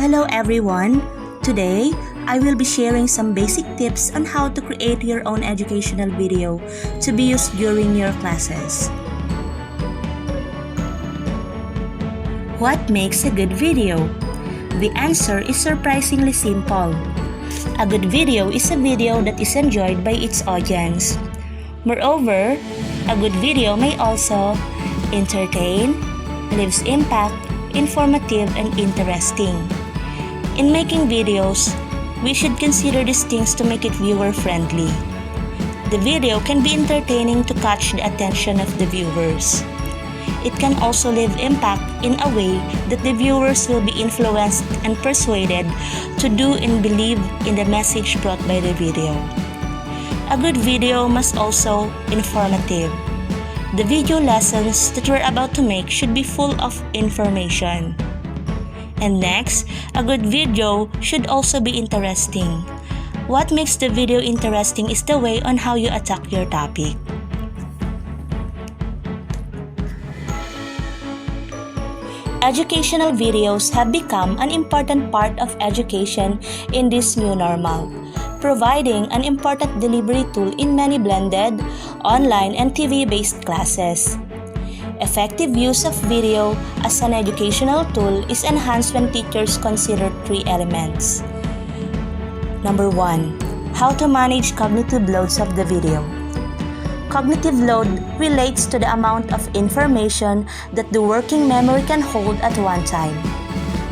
Hello everyone! Today, I will be sharing some basic tips on how to create your own educational video to be used during your classes. What makes a good video? The answer is surprisingly simple. A good video is a video that is enjoyed by its audience. Moreover, a good video may also entertain, leaves impact, informative, and interesting. In making videos, we should consider these things to make it viewer-friendly. The video can be entertaining to catch the attention of the viewers. It can also leave impact in a way that the viewers will be influenced and persuaded to do and believe in the message brought by the video. A good video must also be informative. The video lessons that we're about to make should be full of information. And next, a good video should also be interesting. What makes the video interesting is the way on how you attack your topic. Educational videos have become an important part of education in this new normal, providing an important delivery tool in many blended, online, and TV-based classes. Effective use of video as an educational tool is enhanced when teachers consider three elements. Number 1. How to manage cognitive loads of the video. Cognitive load relates to the amount of information that the working memory can hold at one time.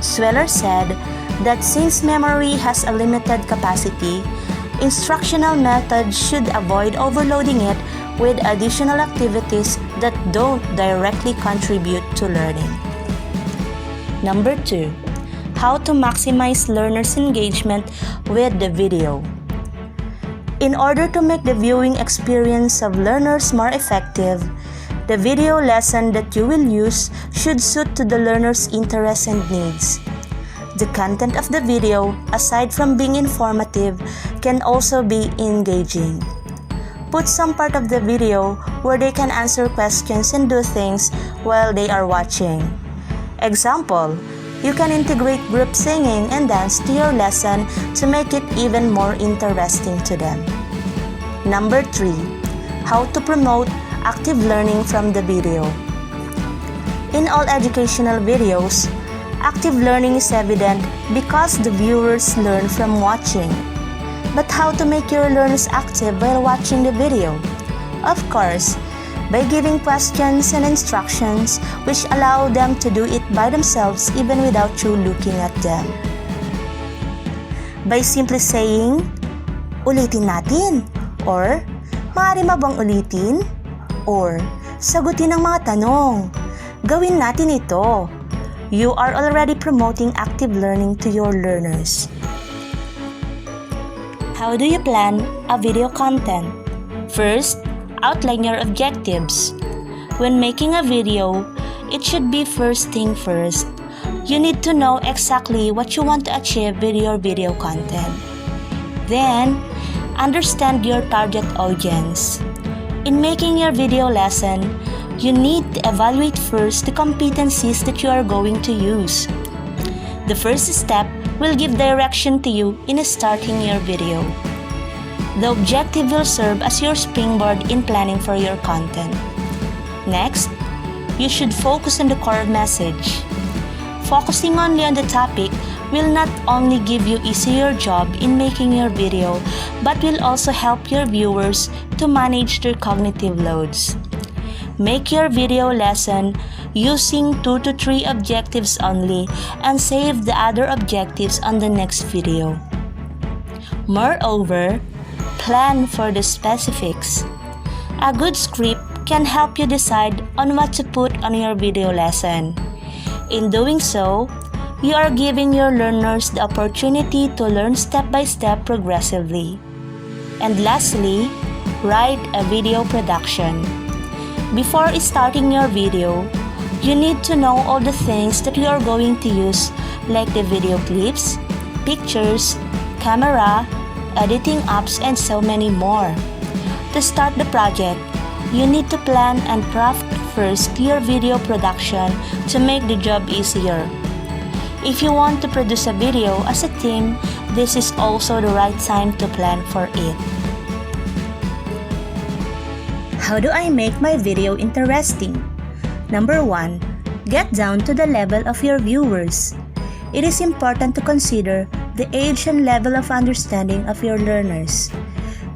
Sweller said that since memory has a limited capacity, instructional methods should avoid overloading it with additional activities that don't directly contribute to learning. Number 2. How to maximize learners' engagement with the video. In order to make the viewing experience of learners more effective, the video lesson that you will use should suit to the learner's interests and needs. The content of the video, aside from being informative, can also be engaging. Put some part of the video where they can answer questions and do things while they are watching. Example, you can integrate group singing and dance to your lesson to make it even more interesting to them. Number 3. How to promote active learning from the video. In all educational videos, active learning is evident because the viewers learn from watching. But how to make your learners active while watching the video? Of course, by giving questions and instructions which allow them to do it by themselves even without you looking at them. By simply saying, ulitin natin, or maaari mo bang ulitin, or sagutin ang mga tanong, gawin natin ito. You are already promoting active learning to your learners. How do you plan a video content? First, outline your objectives. When making a video, it should be first thing first. You need to know exactly what you want to achieve with your video content. Then, understand your target audience. In making your video lesson, you need to evaluate first the competencies that you are going to use. The first step will give direction to you in starting your video. The objective will serve as your springboard in planning for your content. Next, you should focus on the core message. Focusing only on the topic will not only give you easier job in making your video, but will also help your viewers to manage their cognitive loads. Make your video lesson using 2 to 3 objectives only and save the other objectives on the next video. Moreover, plan for the specifics. A good script can help you decide on what to put on your video lesson. In doing so, you are giving your learners the opportunity to learn step by step progressively. And lastly, write a video production. Before starting your video, you need to know all the things that you are going to use, like the video clips, pictures, camera, editing apps, and so many more. To start the project, you need to plan and craft first your video production to make the job easier. If you want to produce a video as a team, this is also the right time to plan for it. How do I make my video interesting? Number 1. Get down to the level of your viewers. It is important to consider the age and level of understanding of your learners.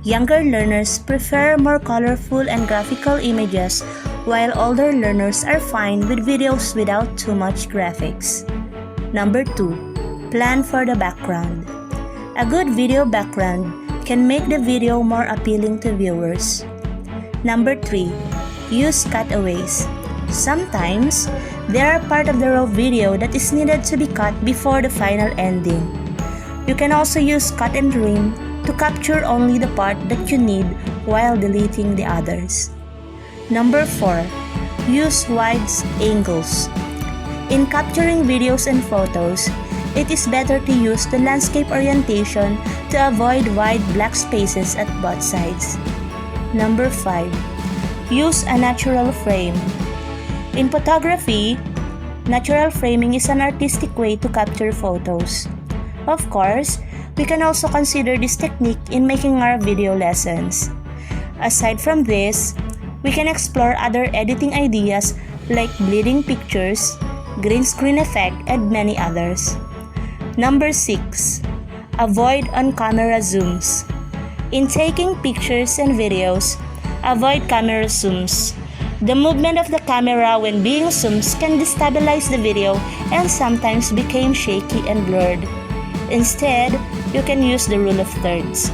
Younger learners prefer more colorful and graphical images, while older learners are fine with videos without too much graphics. Number 2. Plan for the background. A good video background can make the video more appealing to viewers. Number 3. Use cutaways. Sometimes, there are part of the raw video that is needed to be cut before the final ending. You can also use cut and trim to capture only the part that you need while deleting the others. Number 4. Use wide angles. In capturing videos and photos, it is better to use the landscape orientation to avoid wide black spaces at both sides. Number 5. Use a natural frame. In photography, natural framing is an artistic way to capture photos. Of course, we can also consider this technique in making our video lessons. Aside from this, we can explore other editing ideas like bleeding pictures, green screen effect, and many others. Number 6. Avoid on-camera zooms. In taking pictures and videos, avoid camera zooms. The movement of the camera when being zoomed can destabilize the video and sometimes become shaky and blurred. Instead, you can use the rule of thirds.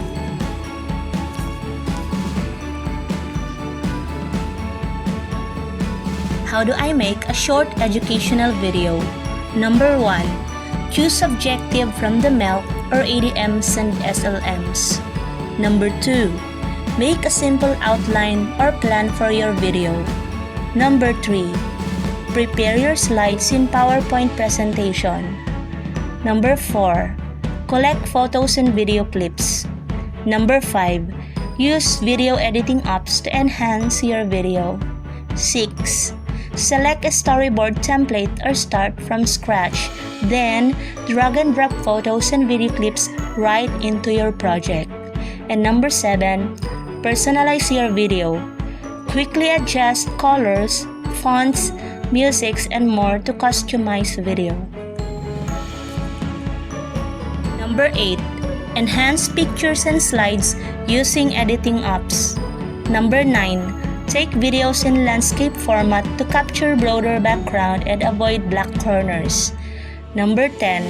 How do I make a short educational video? Number 1. Choose objective from the MELC or ADMs and SLMs. Number 2. Make a simple outline or plan for your video. Number 3. Prepare your slides in PowerPoint presentation. Number 4. Collect photos and video clips. Number 5. Use video editing apps to enhance your video. 6. Select a storyboard template or start from scratch. Then, drag and drop photos and video clips right into your project. And number 7. Personalize your video. Quickly adjust colors, fonts, music, and more to customize video. Number 8. Enhance pictures and slides using editing apps. Number 9. Take videos in landscape format to capture broader background and avoid black corners. Number 10.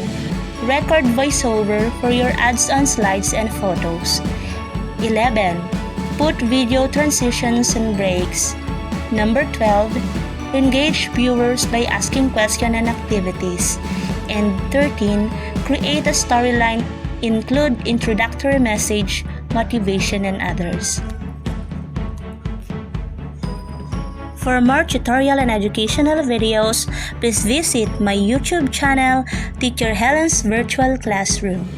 Record voiceover for your ads on slides and photos. 11. Put video transitions and breaks. Number 12. Engage viewers by asking questions and activities. And 13. Create a storyline, include introductory message, motivation, and others. For more tutorial and educational videos, please visit my YouTube channel, Teacher Helen's Virtual Classroom.